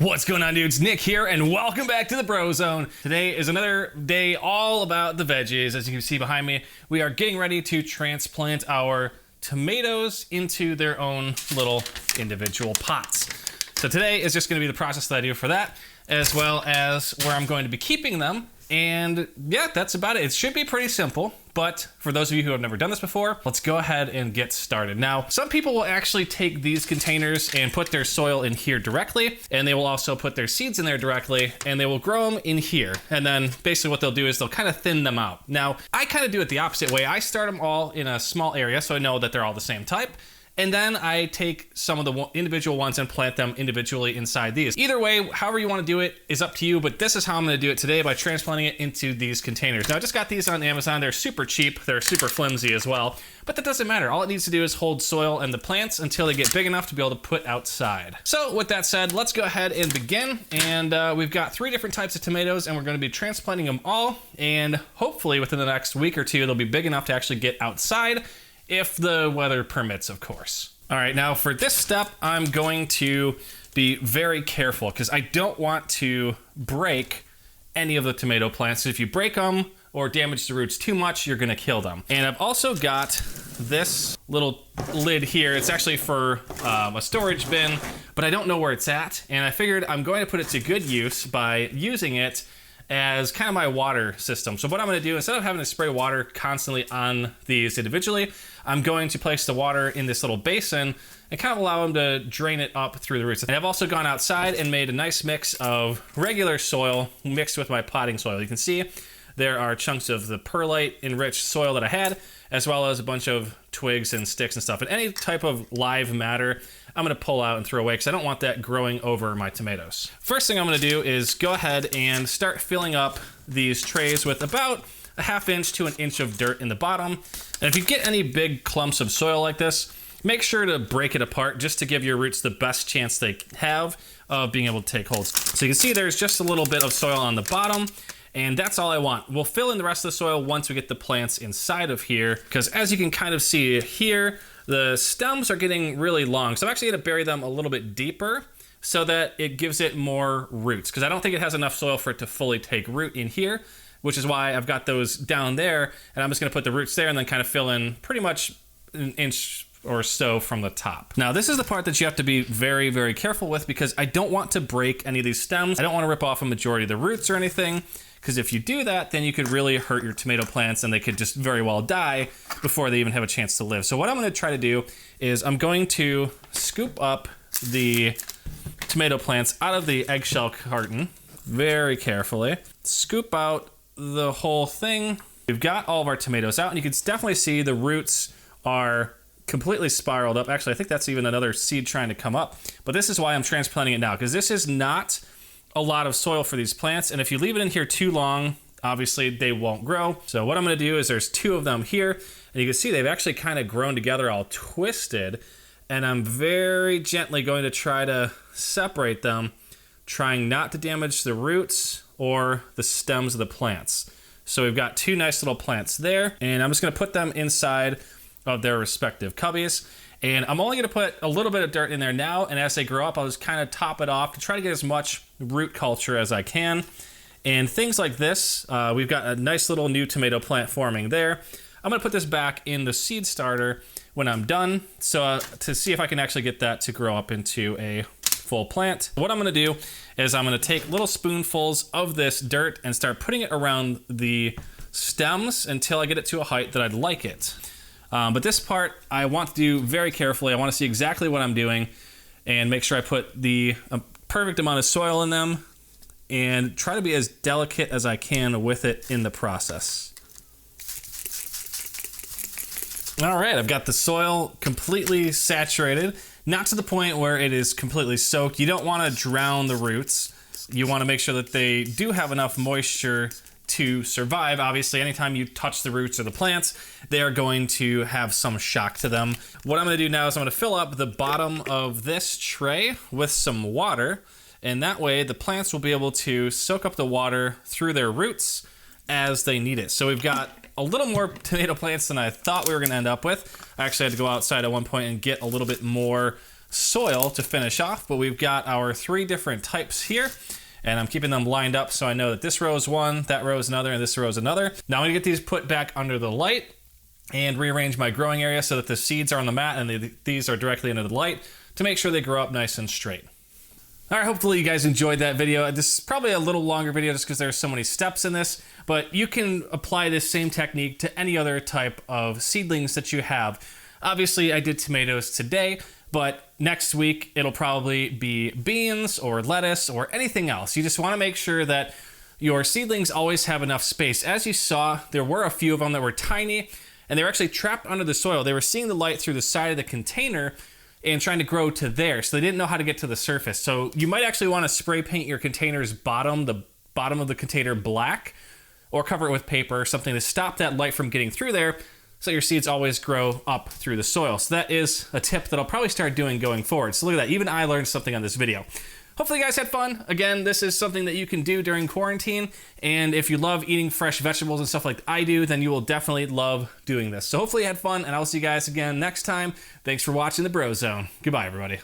What's going on, dudes? Nick here, and welcome back to the BroZone. Today is another day all about the veggies. As you can see behind me, we are getting ready to transplant our tomatoes into their own little individual pots. So today is just going to be the process that I do for that, as well as where I'm going to be keeping them. And yeah, that's about it. It should be pretty simple, but for those of you who have never done this before, let's go ahead and get started. Now, some people will actually take these containers and put their soil in here directly, and they will also put their seeds in there directly, and they will grow them in here. And then basically what they'll do is they'll kind of thin them out. Now, I kind of do it the opposite way. I start them all in a small area, so I know that they're all the same type. And then I take some of the individual ones and plant them individually inside these. Either way, however you want to do it is up to you, but this is how I'm going to do it today by transplanting it into these containers. Now, I just got these on Amazon. They're super cheap. They're super flimsy as well, but that doesn't matter. All it needs to do is hold soil and the plants until they get big enough to be able to put outside. So with that said, let's go ahead and begin. And we've got 3 different types of tomatoes, and we're going to be transplanting them all. And hopefully within the next week or two, they'll be big enough to actually get outside, if the weather permits, of course. All right, now for this step, I'm going to be very careful because I don't want to break any of the tomato plants. If you break them or damage the roots too much, you're gonna kill them. And I've also got this little lid here. It's actually for a storage bin, but I don't know where it's at. And I figured I'm going to put it to good use by using it as kind of my water system. So what I'm gonna do, instead of having to spray water constantly on these individually, I'm going to place the water in this little basin and kind of allow them to drain it up through the roots. And I've also gone outside and made a nice mix of regular soil mixed with my potting soil. You can see there are chunks of the perlite enriched soil that I had, as well as a bunch of twigs and sticks and stuff. And any type of live matter, I'm gonna pull out and throw away because I don't want that growing over my tomatoes. First thing I'm gonna do is go ahead and start filling up these trays with about a ½ inch to 1 inch of dirt in the bottom. And if you get any big clumps of soil like this, make sure to break it apart just to give your roots the best chance they have of being able to take hold. So you can see there's just a little bit of soil on the bottom, and that's all I want. We'll fill in the rest of the soil once we get the plants inside of here, because as you can kind of see here, the stems are getting really long. So I'm actually gonna bury them a little bit deeper so that it gives it more roots, because I don't think it has enough soil for it to fully take root in here, which is why I've got those down there, and I'm just gonna put the roots there and then kind of fill in pretty much 1 inch or so from the top. Now, this is the part that you have to be very, very careful with, because I don't want to break any of these stems. I don't want to rip off a majority of the roots or anything, because if you do that, then you could really hurt your tomato plants and they could just very well die before they even have a chance to live. So what I'm gonna try to do is I'm going to scoop up the tomato plants out of the eggshell carton very carefully, scoop out the whole thing. We've got all of our tomatoes out, and you can definitely see the roots are completely spiraled up. Actually, I think that's even another seed trying to come up, but this is why I'm transplanting it now, because this is not a lot of soil for these plants, and if you leave it in here too long, obviously they won't grow. So what I'm gonna do is there's 2 of them here, and you can see they've actually kind of grown together all twisted, and I'm very gently going to try to separate them, trying not to damage the roots or the stems of the plants. So we've got 2 nice little plants there, and I'm just gonna put them inside of their respective cubbies. And I'm only gonna put a little bit of dirt in there now, and as they grow up, I'll just kind of top it off to try to get as much root culture as I can. And things like this, we've got a nice little new tomato plant forming there. I'm gonna put this back in the seed starter when I'm done, so to see if I can actually get that to grow up into a full plant. What I'm gonna do is I'm gonna take little spoonfuls of this dirt and start putting it around the stems until I get it to a height that I'd like it. But this part I want to do very carefully. I want to see exactly what I'm doing and make sure I put the perfect amount of soil in them and try to be as delicate as I can with it in the process. All right, I've got the soil completely saturated, not to the point where it is completely soaked. You don't want to drown the roots. You want to make sure that they do have enough moisture to survive. Obviously, anytime you touch the roots or the plants, they are going to have some shock to them. What I'm gonna do now is I'm gonna fill up the bottom of this tray with some water, and that way the plants will be able to soak up the water through their roots as they need it. So we've got a little more tomato plants than I thought we were gonna end up with. I actually had to go outside at one point and get a little bit more soil to finish off, but we've got our 3 different types here. And I'm keeping them lined up so I know that this row is one, that row is another, and this row is another. Now I'm gonna get these put back under the light and rearrange my growing area so that the seeds are on the mat and these are directly under the light to make sure they grow up nice and straight. All right, hopefully you guys enjoyed that video. This is probably a little longer video just because there's so many steps in this, but you can apply this same technique to any other type of seedlings that you have. Obviously, I did tomatoes today, but next week it'll probably be beans or lettuce or anything else. You just want to make sure that your seedlings always have enough space. As you saw, there were a few of them that were tiny and they were actually trapped under the soil. They were seeing the light through the side of the container and trying to grow to there, so they didn't know how to get to the surface. So you might actually want to spray paint your container's bottom, the bottom of the container, black, or cover it with paper or something to stop that light from getting through there, so your seeds always grow up through the soil. So that is a tip that I'll probably start doing going forward. So look at that, even I learned something on this video. Hopefully you guys had fun. Again, this is something that you can do during quarantine, and if you love eating fresh vegetables and stuff like I do, then you will definitely love doing this. So hopefully you had fun, and I'll see you guys again next time. Thanks for watching the BroZone. Goodbye, everybody.